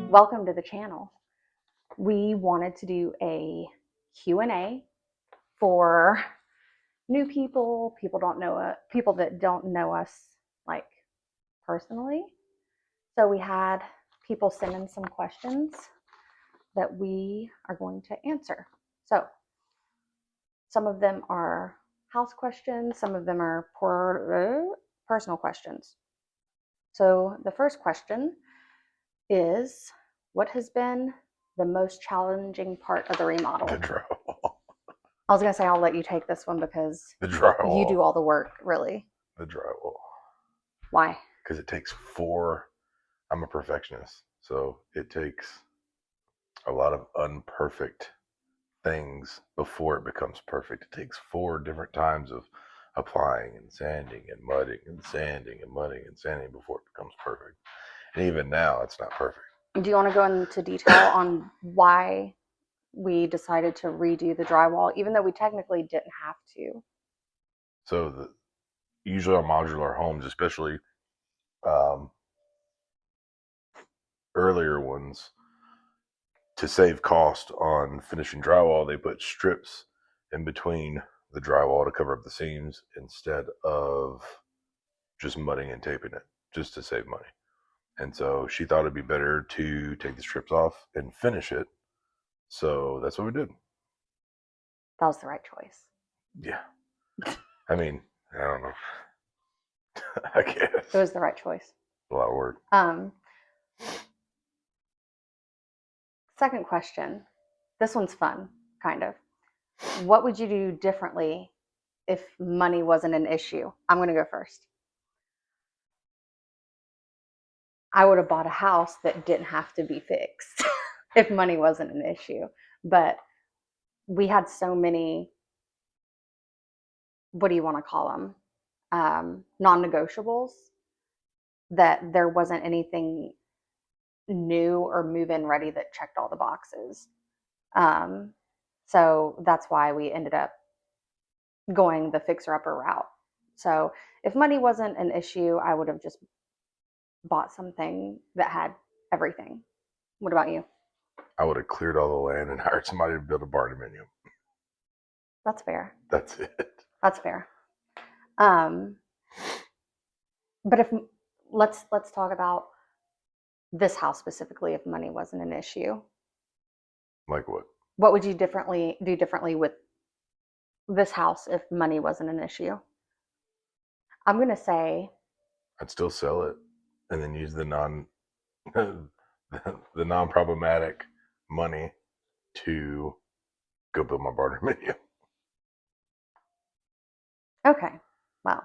Welcome to the channel. We wanted to do a Q&A for new people, people that don't know us like personally. So we had people send in some questions that we are going to answer. So some of them are house questions, some of them are personal questions. So the first question is, what has been the most challenging part of the remodel? The drywall. I was going to say I'll let you take this one because The drywall. you do all the work, really. The drywall. Why? Because it takes I'm a perfectionist, so it takes a lot of unperfect things before it becomes perfect. It takes 4 different times of applying and sanding and mudding and sanding and mudding and sanding before it becomes perfect. And even now, it's not perfect. Do you want to go into detail on why we decided to redo the drywall, even though we technically didn't have to? So usually our modular homes, especially earlier ones, to save cost on finishing drywall, they put strips in between the drywall to cover up the seams instead of just mudding and taping it, just to save money. And so she thought it'd be better to take the strips off and finish it. So that's what we did. That was the right choice. Yeah. I mean, I don't know. I guess. It was the right choice. A lot of work. Second question. This one's fun, kind of. What would you do differently if money wasn't an issue? I'm going to go first. I would have bought a house that didn't have to be fixed if money wasn't an issue. But we had so many, what do you want to call them? Non-negotiables, that there wasn't anything new or move-in ready that checked all the boxes. So that's why we ended up going the fixer-upper route. So if money wasn't an issue, I would have just bought something that had everything. What about you? I would have cleared all the land and hired somebody to build a barndominium. That's fair. That's it. That's fair. But if let's talk about this house specifically. If money wasn't an issue, like what would you do differently with this house if money wasn't an issue? I'm gonna say I'd still sell it and then use the non-problematic money to go build my barndominium. Okay, well,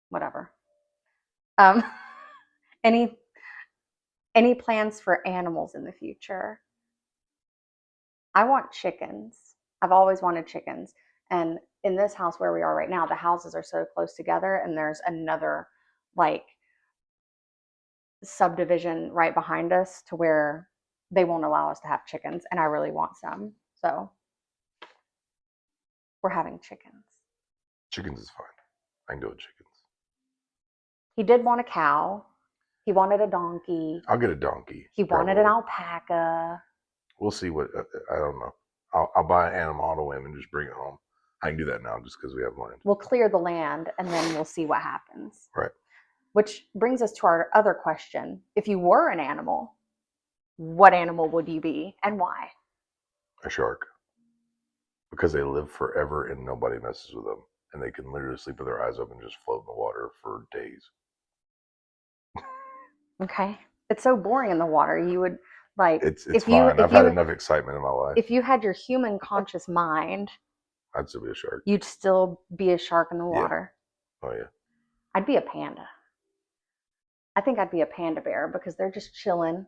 whatever. Any plans for animals in the future? I want chickens. I've always wanted chickens. And in this house where we are right now, the houses are so close together, and there's another like subdivision right behind us to where they won't allow us to have chickens, and I really want some. So we're having chickens. Chickens is fine. I can go with chickens. He did want a cow. He wanted a donkey. I'll get a donkey. He wanted an alpaca. We'll see what, I don't know. I'll buy an animal on a whim and just bring it home. I can do that now just because we have land. We'll clear the land and then we'll see what happens. Right. Which brings us to our other question. If you were an animal, what animal would you be and why? A shark. Because they live forever and nobody messes with them. And they can literally sleep with their eyes open and just float in the water for days. Okay. It's so boring in the water. You would like it's fine. I've had enough excitement in my life. If you had your human conscious mind, I'd still be a shark. You'd still be a shark in the water. Yeah. Oh yeah. I'd be a panda. I think I'd be a panda bear because they're just chilling,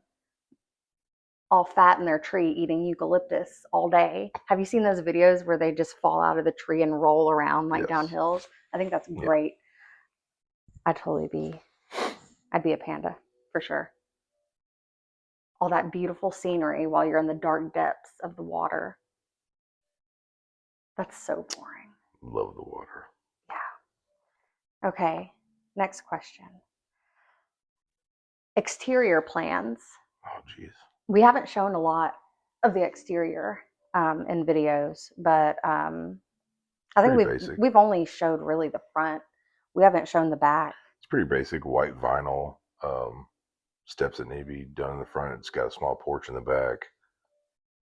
all fat in their tree, eating eucalyptus all day. Have you seen those videos where they just fall out of the tree and roll around like down hills? I think that's great. Yeah. I'd be a panda for sure. All that beautiful scenery while you're in the dark depths of the water. That's so boring. Love the water. Yeah. Okay, next question. Exterior plans. Oh, jeez. We haven't shown a lot of the exterior in videos, but I think Pretty we've basic. we've only showed really the front. We haven't shown the back. It's pretty basic. White vinyl. Steps that need to be done in the front. It's got a small porch in the back.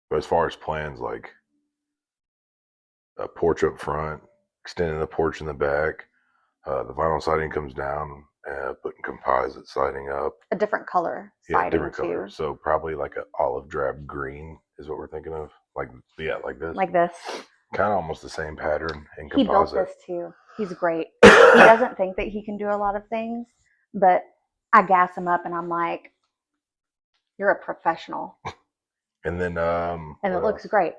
But as far as plans, like a porch up front, extending the porch in the back, the vinyl siding comes down, putting composite siding up. A different color Yeah, siding different too, color. So probably like a olive drab green is what we're thinking of. Like yeah, like this. like this. Kind of almost the same pattern in He built composite. this too. He's great. He doesn't think that he can do a lot of things, but I gas him up and I'm like, "You're a professional," And then and it looks great.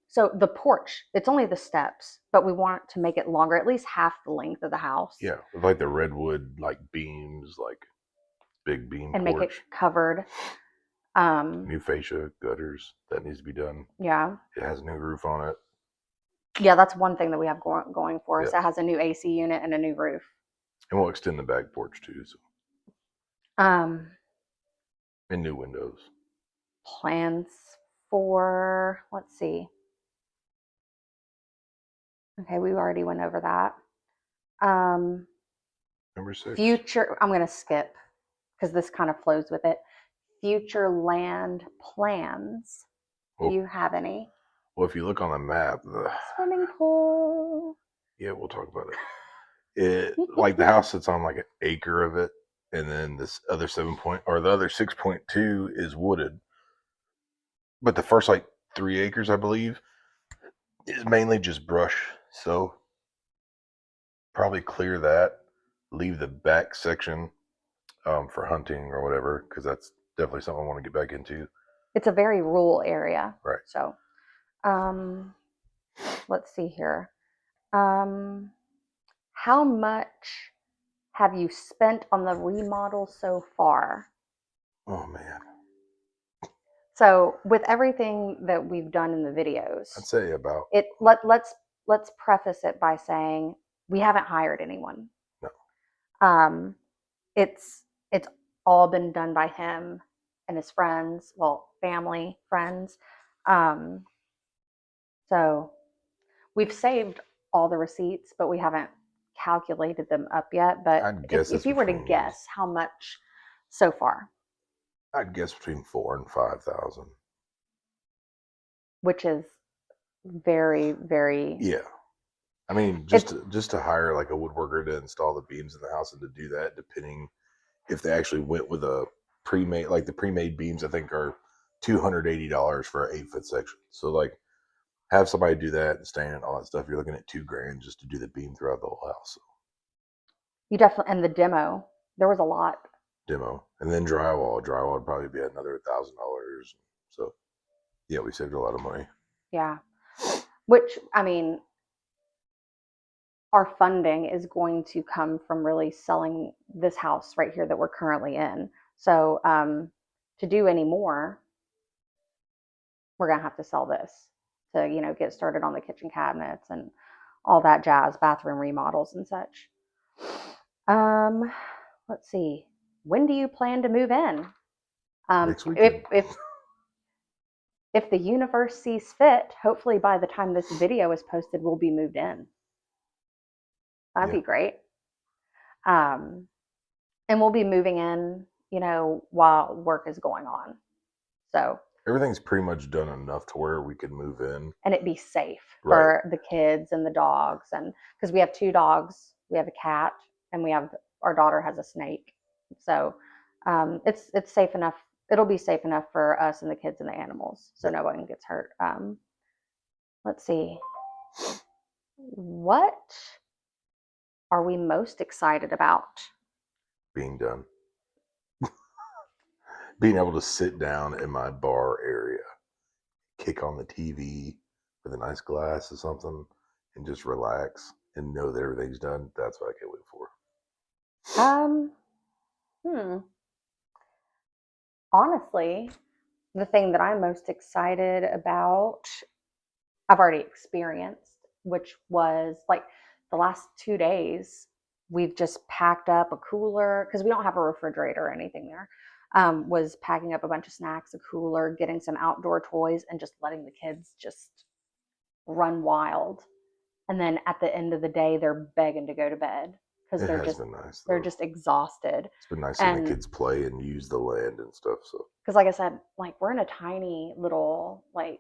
So the porch, it's only the steps, but we want to make it longer, at least half the length of the house. Yeah, with like the redwood like beams, like big beam and porch. make it covered. New fascia, gutters, that needs to be done. Yeah. It has a new roof on it. Yeah, that's one thing that we have going for us. Yeah. It has a new AC unit and a new roof. And we'll extend the back porch too. So. Um, And new windows. Plans for, let's see. Okay, we already went over that. Number 6. Future, I'm going to skip because this kind of flows with it. Future land plans. Do you have any? Well, if you look on the map, Swimming pool. Yeah, we'll talk about it. Like the house sits on like an acre of it, and then this other the other 6.2 is wooded. But the first like 3 acres, I believe, is mainly just brush. So probably clear that, leave the back section for hunting or whatever, because that's definitely something I want to get back into. It's a very rural area. Right. So, let's see here. How much have you spent on the remodel so far? Oh man. So, with everything that we've done in the videos, I'd say about it. Let's preface it by saying we haven't hired anyone. No. It's all been done by him and his friends, well, family, friends. So we've saved all the receipts, but we haven't calculated them up yet. But I'd guess if you were to guess how much so far, I'd guess between 4,000 and 5,000. which is very, very. Yeah. I mean, just to hire like a woodworker to install the beams in the house and to do that, depending if they actually went with a pre-made, like the pre-made beams, I think are $280 for an 8-foot section. So like, have somebody do that and stand and all that stuff. You're looking at $2,000 just to do the beam throughout the whole house. You definitely, and the demo, there was a lot. Demo, and then drywall. Drywall would probably be another $1,000. So, yeah, we saved a lot of money. Yeah, which I mean, our funding is going to come from really selling this house right here that we're currently in. So to do any more, we're gonna have to sell this to get started on the kitchen cabinets and all that jazz, bathroom remodels and such. Let's see. When do you plan to move in? Next weekend. If the universe sees fit, hopefully by the time this video is posted, we'll be moved in. That'd be great. And we'll be moving in, while work is going on. So everything's pretty much done enough to where we can move in. And it be safe for the kids and the dogs. And because we have 2 dogs, we have a cat, and our daughter has a snake. So it's safe enough. It'll be safe enough for us and the kids and the animals, so no one gets hurt. Let's see. What are we most excited about? Being done. Being able to sit down in my bar area, kick on the TV with a nice glass or something, and just relax and know that everything's done. That's what I can't wait for. Honestly, the thing that I'm most excited about, I've already experienced, which was like the last 2 days, we've just packed up a cooler because we don't have a refrigerator or anything there. was packing up a bunch of snacks, a cooler, getting some outdoor toys, and just letting the kids just run wild. And then at the end of the day, they're begging to go to bed because It has been nice, they're though. just exhausted. It's been nice seeing the And kids play and use the land and stuff. So because, like I said, like we're in a tiny little, like,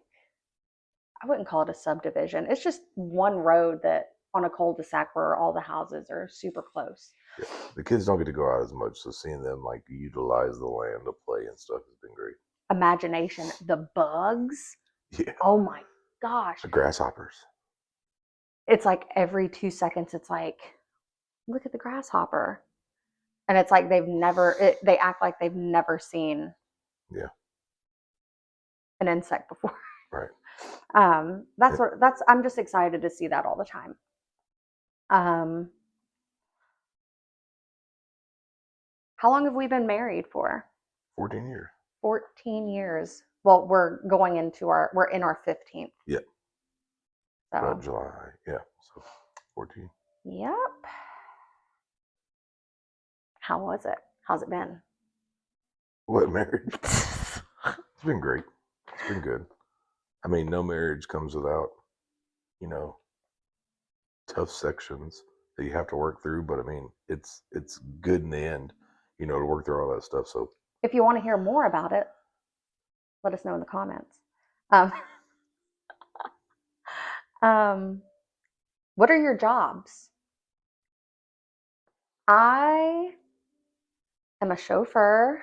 I wouldn't call it a subdivision. It's just one road that on a cul-de-sac where all the houses are super close. yeah, the kids don't get to go out as much, so seeing them like utilize the land to play and stuff has been great. Imagination, the bugs. Yeah, Oh my gosh. the grasshoppers. It's like every 2 seconds, it's like, look at the grasshopper. And it's like they act like they've never seen Yeah, an insect before. right. I'm just excited to see that all the time. How long have we been married for? 14 years. 14 years. Well, we're in our 15th. Yeah. So, About July. Yeah. So 14. yep. How was it? How's it been? What, marriage? It's been great. It's been good. I mean, no marriage comes without, tough sections that you have to work through. But I mean, it's good in the end, to work through all that stuff. So If you want to hear more about it, let us know in the comments. What are your jobs? I am a chauffeur.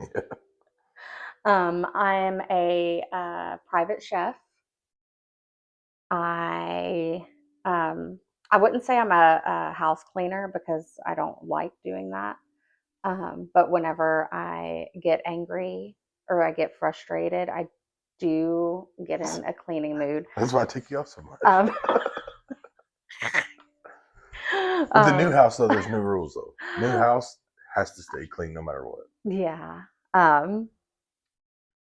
yeah. I'm a private chef. I wouldn't say I'm a house cleaner because I don't like doing that. But whenever I get angry or I get frustrated, I do get in a cleaning mood. That's why I take you off so much. With the new house, though, there's new rules, though. New house has to stay clean no matter what. Yeah.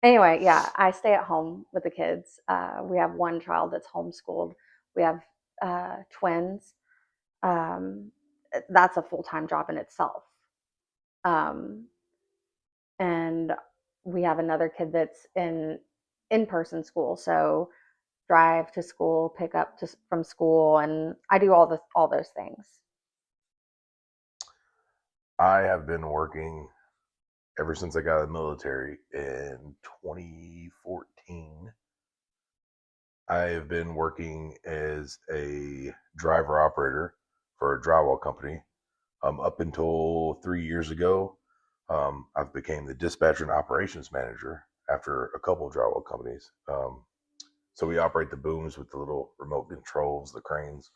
Anyway, yeah, I stay at home with the kids. We have one child that's homeschooled. We have twins. That's a full-time job in itself. And we have another kid that's in-person school. So drive to school, pick up from school, and I do all those things. I have been working ever since I got out of the military in 2014. I have been working as a driver operator for a drywall company. Up until 3 years ago, I became the dispatcher and operations manager after a couple of drywall companies. So we operate the booms with the little remote controls, the cranes.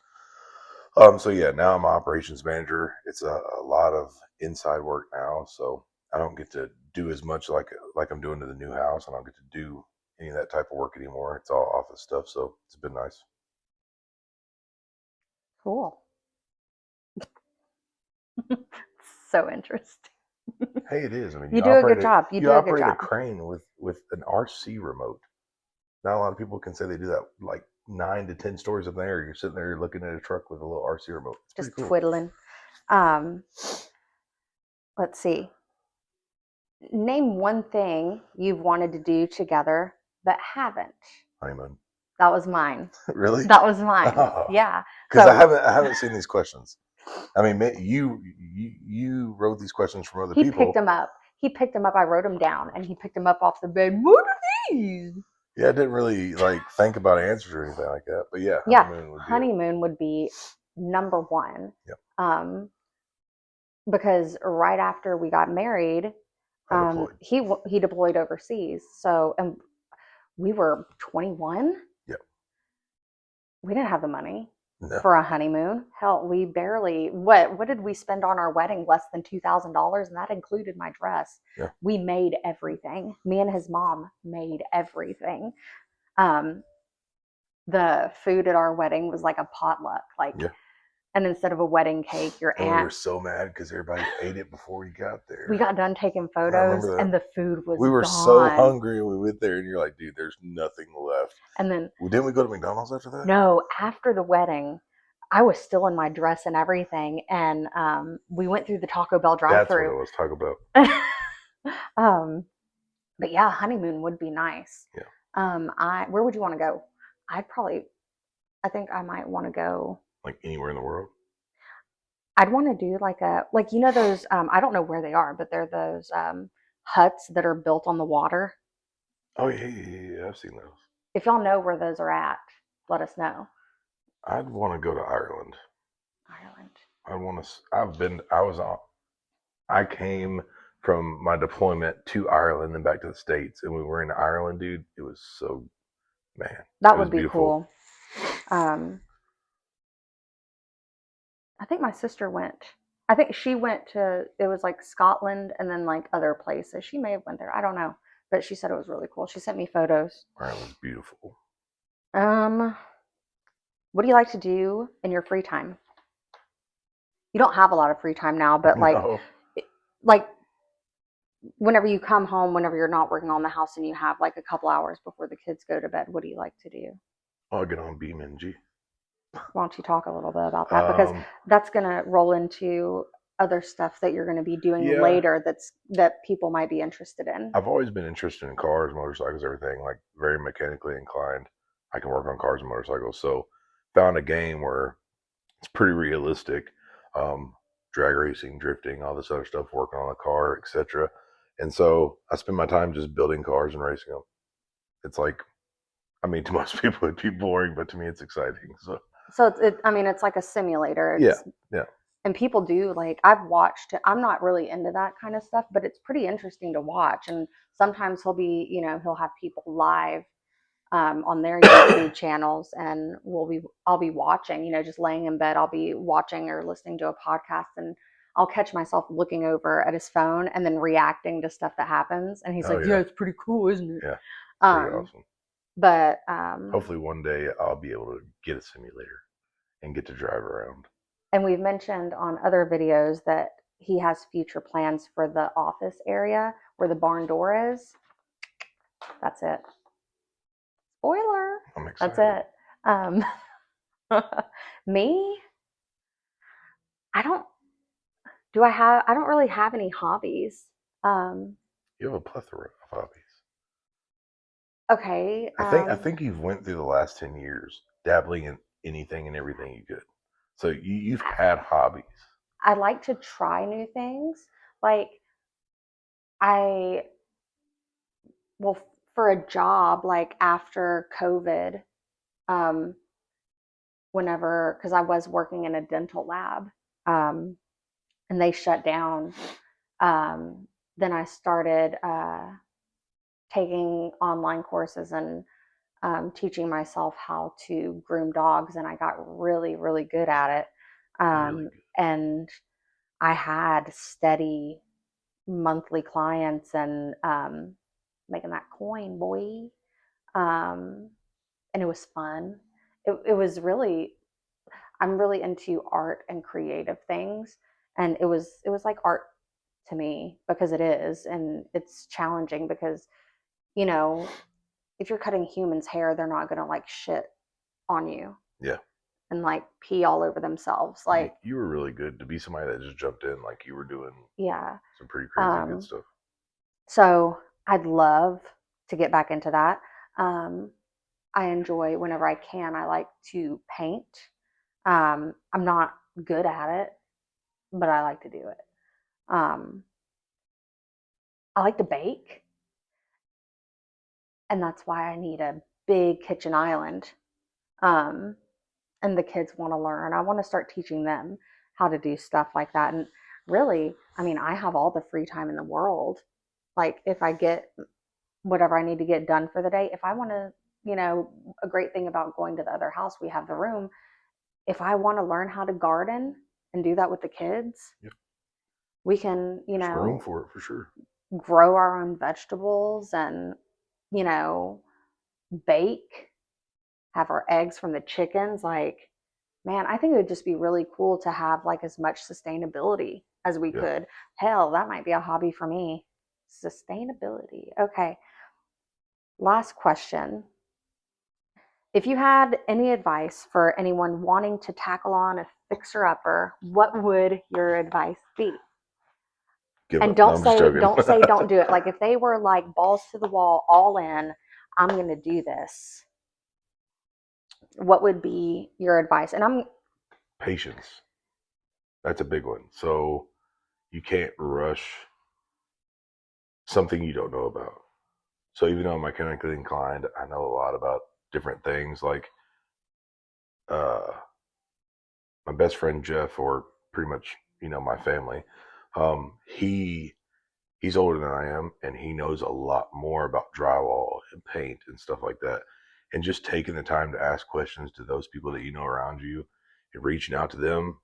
So yeah, now I'm operations manager. It's a lot of inside work now, so I don't get to do as much like I'm doing to the new house. I don't get to do any of that type of work anymore. It's all office stuff, so it's been nice. Cool. So interesting. Hey, it is. I mean, you do a good job. You do a good operate a job. crane with an RC remote. Not a lot of people can say they do that. Like 9 to 10 stories up in the air, you're sitting there looking at a truck with a little RC remote. It's Just pretty cool. twiddling. Let's see. Name one thing you've wanted to do together but haven't. Honeymoon. That was mine. Really? That was mine. Oh. Yeah. Because So- I haven't seen these questions. I mean, you wrote these questions from other He people. picked them up. I wrote them down, and he picked them up off the bed. What are these? Yeah, I didn't really think about answers or anything like that. But yeah, Yeah, honeymoon would be number one. Yep. Because right after we got married, he deployed overseas. So, and we were 21. Yep. We didn't have the money No. for a honeymoon. Hell, we barely, what did we spend on our wedding? Less than $2,000, and that included my dress. Yeah. We made everything. Me and his mom made everything. The food at our wedding was like a potluck. Yeah. And instead of a wedding cake, your aunt. We were so mad because everybody ate it before we got there. We got done taking photos, and the food was We were gone. so hungry when we went there, and you're like, dude, there's nothing left. And then, didn't we go to McDonald's after that? No, after the wedding, I was still in my dress and everything, and we went through the Taco Bell That's what I drive-through. was talking about. um, but yeah, honeymoon would be nice. Yeah. Where would you want to go? I think I might want to go. Like anywhere in the world. I'd want to do like you know those I don't know where they are, but they're those huts that are built on the water. Oh yeah. I've seen those. If y'all know where those are at, let us know. I'd want to go to Ireland. Ireland. I want to. I've been. I was on. I came from my deployment to Ireland and back to the States, and we were in Ireland, dude. It was so, man. That It was would be beautiful. cool. Um, I think my sister went. I think she went to. It was like Scotland and then like other places. She may have went there. I don't know, but she said it was really cool. She sent me photos. Ireland's beautiful. Um, what do you like to do in your free time? You don't have a lot of free time now, but No. like whenever you come home, whenever you're not working on the house and you have like a couple hours before the kids go to bed, what do you like to do? I'll get on BeamNG. Why don't you talk a little bit about that? Because that's going to roll into other stuff that you're going to be doing later that people might be interested in. I've always been interested in cars, motorcycles, everything, like very mechanically inclined. I can work on cars and motorcycles. So found a game where it's pretty realistic. Drag racing, drifting, all this other stuff, working on a car, etc. And so I spend my time just building cars and racing them. It's like, I mean, to most people it'd be boring, but to me it's exciting. So it's like a simulator. Yeah. And people do like I've watched. I'm not really into that kind of stuff, but it's pretty interesting to watch. And sometimes he'll have people live on their YouTube channels, and I'll be watching. Just laying in bed, I'll be watching or listening to a podcast, and I'll catch myself looking over at his phone and then reacting to stuff that happens. And he's like, "Yeah, it's pretty cool, isn't it?" Yeah, pretty awesome. But hopefully one day I'll be able to get a simulator and get to drive around. And we've mentioned on other videos that he has future plans for the office area where the barn door is. That's it. Spoiler. I'm excited. That's it. Me, I don't really have any hobbies. You have a plethora of hobbies. Okay. I think you've went through the last 10 years dabbling in anything and everything you could. So you've had hobbies. I like to try new things. Like for a job, like after COVID, because I was working in a dental lab, and they shut down, then I started taking online courses and teaching myself how to groom dogs, and I got really, really good at it. Really good. And I had steady monthly clients and making that coin, boy. And it was fun. It was really, I'm really into art and creative things. And it was like art to me because it is. And it's challenging because, if you're cutting humans' hair, they're not going to like shit on you. Yeah. And like pee all over themselves. Like you were really good to be somebody that just jumped in, like you were doing some pretty crazy good stuff. So I'd love to get back into that. I enjoy whenever I can. I like to paint. I'm not good at it, but I like to do it. I like to bake, and that's why I need a big kitchen island. And the kids want to learn. I want to start teaching them how to do stuff like that. And really, I mean, I have all the free time in the world. Like if I get whatever I need to get done for the day, if I want to, a great thing about going to the other house, we have the room. If I want to learn how to garden and do that with the kids, we can, There's room for it for sure. Grow our own vegetables and, bake, have our eggs from the chickens. Like, man, I think it would just be really cool to have like as much sustainability as we could. Hell, that might be a hobby for me. Sustainability. Okay. Last question. if you had any advice for anyone wanting to tackle on a fixer-upper, what would your advice be? Give And up. No, I'm just joking. don't say don't do it. Like if they were like balls to the wall, all in, I'm going to do this. What would be your advice? And I'm Patience. That's a big one. So you can't rush something you don't know about. So even though I'm mechanically inclined, I know a lot about different things. Like uh, my best friend Jeff, or pretty much my family. He's older than I am, and he knows a lot more about drywall and paint and stuff like that. And just taking the time to ask questions to those people that you know around you, and reaching out to them,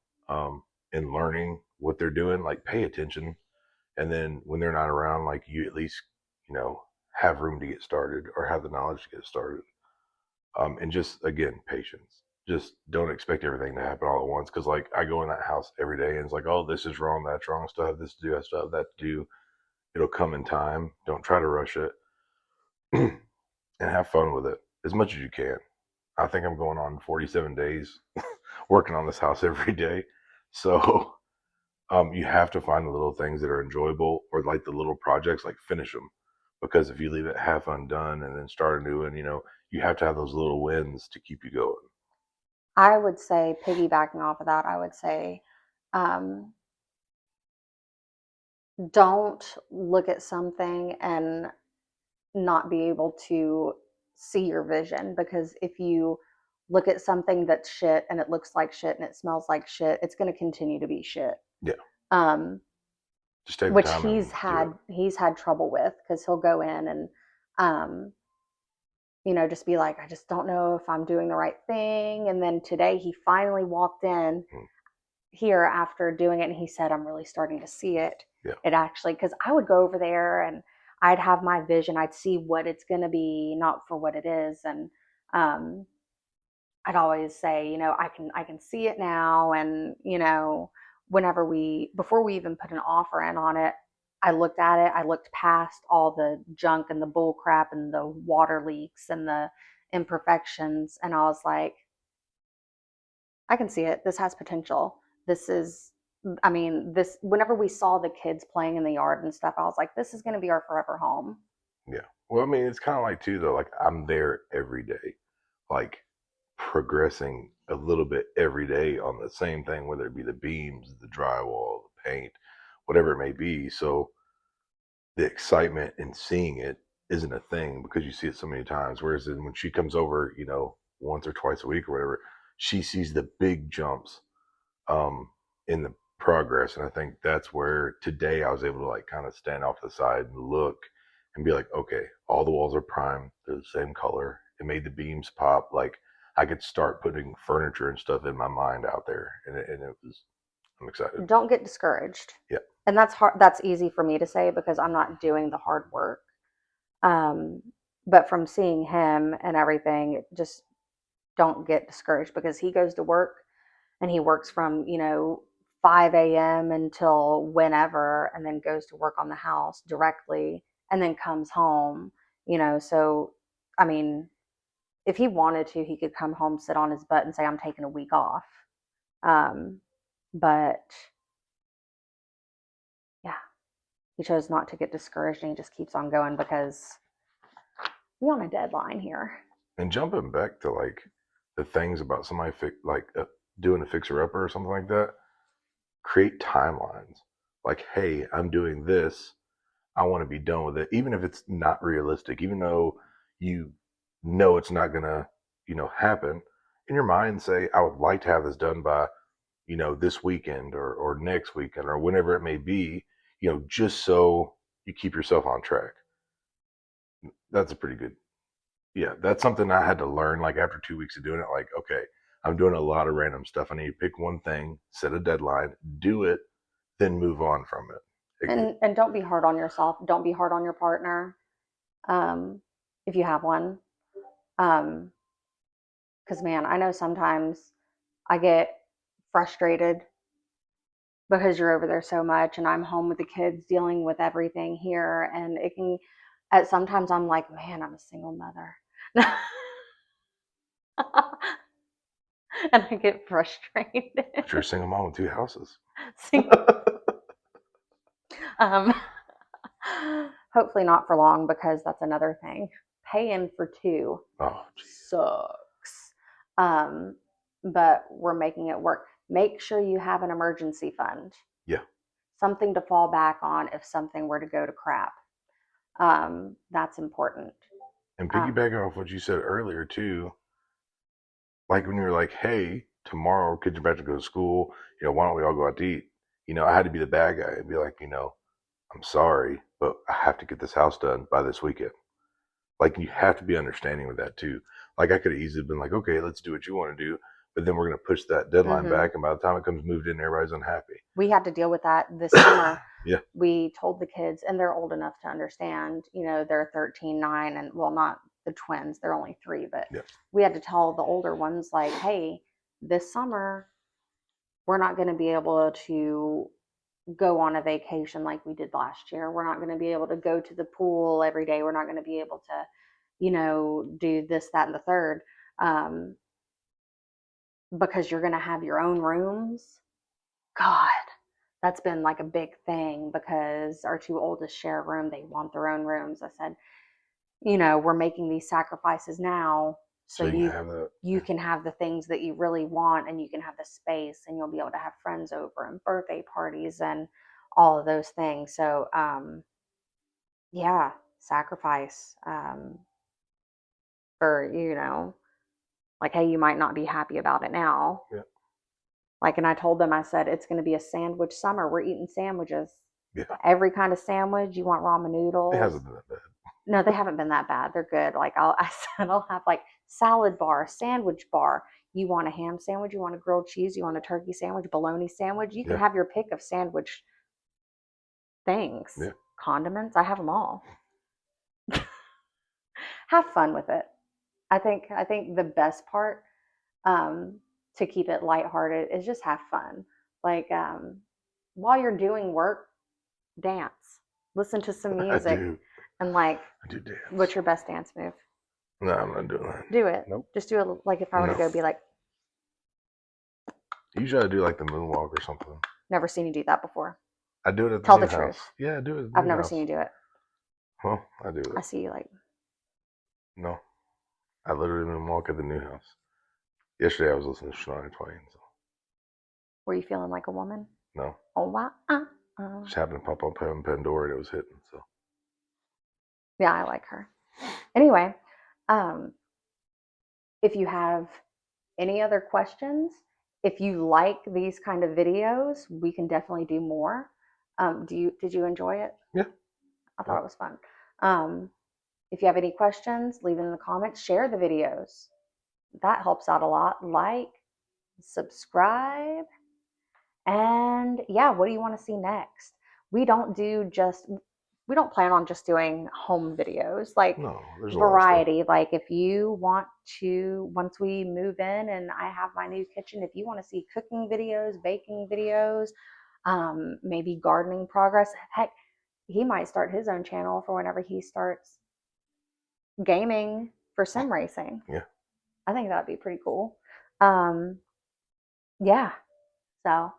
and learning what they're doing. Like pay attention, and then when they're not around, like you at least have room to get started or have the knowledge to get started. And just again, patience. Just don't expect everything to happen all at once. Because like I go in that house every day, and it's like, oh, this is wrong, that's wrong, still have this to do, I still have that to do. It'll come in time. Don't try to rush it, and have fun with it as much as you can. I think I'm going on 47 days working on this house every day. So you have to find the little things that are enjoyable, or like the little projects, like finish them. Because if you leave it half undone and then start a new one, you have to have those little wins to keep you going. I would say, piggybacking off of that, I would say, um, don't look at something and not be able to see your vision, because if you look at something that's shit and it looks like shit and it smells like shit, it's going to continue to be shit. Yeah. Um, Just take the which time and do it. he's had trouble with, because he'll go in and um, just be like, I just don't know if I'm doing the right thing. And then today he finally walked in Mm. here after doing it, and he said, I'm really starting to see it. Yeah. It actually, because I would go over there and I'd have my vision, I'd see what it's going to be, not for what it is. And um, I'd always say, I can see it now. And whenever before we even put an offer in on it, I looked at it, I looked past all the junk and the bull crap and the water leaks and the imperfections, and I was like, I can see it. This has potential. This is, I mean, this, whenever we saw the kids playing in the yard and stuff, I was like, this is going to be our forever home. Yeah. Well, I mean, it's kind of like too though. Like I'm there every day, like progressing a little bit every day on the same thing, whether it be the beams, the drywall, the paint, whatever it may be. So the excitement in seeing it isn't a thing because you see it so many times. Whereas when she comes over, once or twice a week or whatever, she sees the big jumps in the progress. And I think that's where today I was able to like kind of stand off to the side and look and be like, okay, all the walls are primed, they're the same color. It made the beams pop. Like I could start putting furniture and stuff in my mind out there, and it was. I'm excited. Don't get discouraged. Yeah. And that's hard. That's easy for me to say because I'm not doing the hard work. Um, but from seeing him and everything, just don't get discouraged, because he goes to work and he works from 5 a.m. until whenever, and then goes to work on the house directly, and then comes home. So I mean, if he wanted to, he could come home, sit on his butt, and say, I'm taking a week off. um, but yeah, he chose not to get discouraged, and he just keeps on going because we're on a deadline here. And jumping back to like the things about somebody doing a fixer upper or something like that, create timelines. Like, hey, I'm doing this. I want to be done with it, even if it's not realistic, even though you know it's not gonna, happen. In your mind, say, I would like to have this done by, this weekend or next weekend or whenever it may be, just so you keep yourself on track. That's a pretty good. Yeah, that's something I had to learn. Like after 2 weeks of doing it, like, okay, I'm doing a lot of random stuff. I need to pick one thing, set a deadline, do it, then move on from it. And don't be hard on yourself. Don't be hard on your partner, if you have one. Because man, I know sometimes I get frustrated because you're over there so much, and I'm home with the kids dealing with everything here, and it can. At sometimes I'm like, man, I'm a single mother. And I get frustrated. But you're a single mom with 2 houses. See? Um, hopefully not for long, because that's another thing. Paying for 2 Oh, geez. sucks. But we're making it work. Make sure you have an emergency fund. Yeah. Something to fall back on if something were to go to crap. That's important. And piggyback off what you said earlier too, like when you're like, hey, tomorrow kids are about to go to school, why don't we all go out to eat? I had to be the bad guy and be like, I'm sorry, but I have to get this house done by this weekend. Like, you have to be understanding with that too. Like, I could have easily been like, okay, let's do what you want to do, but then we're going to push that deadline back, and by the time it comes moved in, everybody's unhappy. We had to deal with that this summer. Yeah. We told the kids, and they're old enough to understand, they're 13, 9, and well, not the twins, they're only 3, but Yeah. we had to tell the older ones, like, hey, this summer, we're not going to be able to go on a vacation like we did last year. We're not going to be able to go to the pool every day. We're not going to be able to, do this, that, and the third, because you're going to have your own rooms. God, that's been like a big thing, because our 2 oldest share a room. They want their own rooms. I said, we're making these sacrifices now so you can have the things that you really want, and you can have the space, and you'll be able to have friends over and birthday parties and all of those things. So, yeah, sacrifice, for, like, hey, you might not be happy about it now. Yeah. Like, and I told them, I said, it's going to be a sandwich summer. We're eating sandwiches. Yeah. Every kind of sandwich. You want ramen noodles? It hasn't been that bad. No, they haven't been that bad. They're good. Like, I said, I'll have like salad bar, sandwich bar. You want a ham sandwich? You want a grilled cheese? You want a turkey sandwich? Bologna sandwich? You can have your pick of sandwich things. Yeah. Condiments. I have them all. Have fun with it. I think the best part, to keep it lighthearted, is just have fun. Like, while you're doing work, dance, listen to some music, and like, I do dance. What's your best dance move? No, I'm not doing that. Do it. Nope. Just do it. Like, if I were to go, be like. Usually I do like the moonwalk or something. Never seen you do that before. I do it at the Tell new the house. truth. Yeah, I do it at the I've new never house. seen you do it. Well, I do it. I see you like. No, I literally moonwalk at the new house. Yesterday I was listening to Shania Twain. So. Were you feeling like a woman? No. Oh wow. Just happened to pop up on Pandora and it was hitting. So. Yeah, I like her. Anyway, if you have any other questions, if you like these kind of videos, we can definitely do more. Did you enjoy it? Yeah. I thought it was fun. If you have any questions, leave it in the comments. Share the videos. That helps out a lot. Like, subscribe, and yeah, what do you want to see next? We don't plan on just doing home videos. Like, no, there's variety. Like, if you want to, once we move in and I have my new kitchen, if you want to see cooking videos, baking videos, maybe gardening progress, heck, he might start his own channel for whenever he starts gaming for sim racing. Yeah. I think that'd be pretty cool. Yeah. So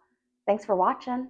thanks for watching.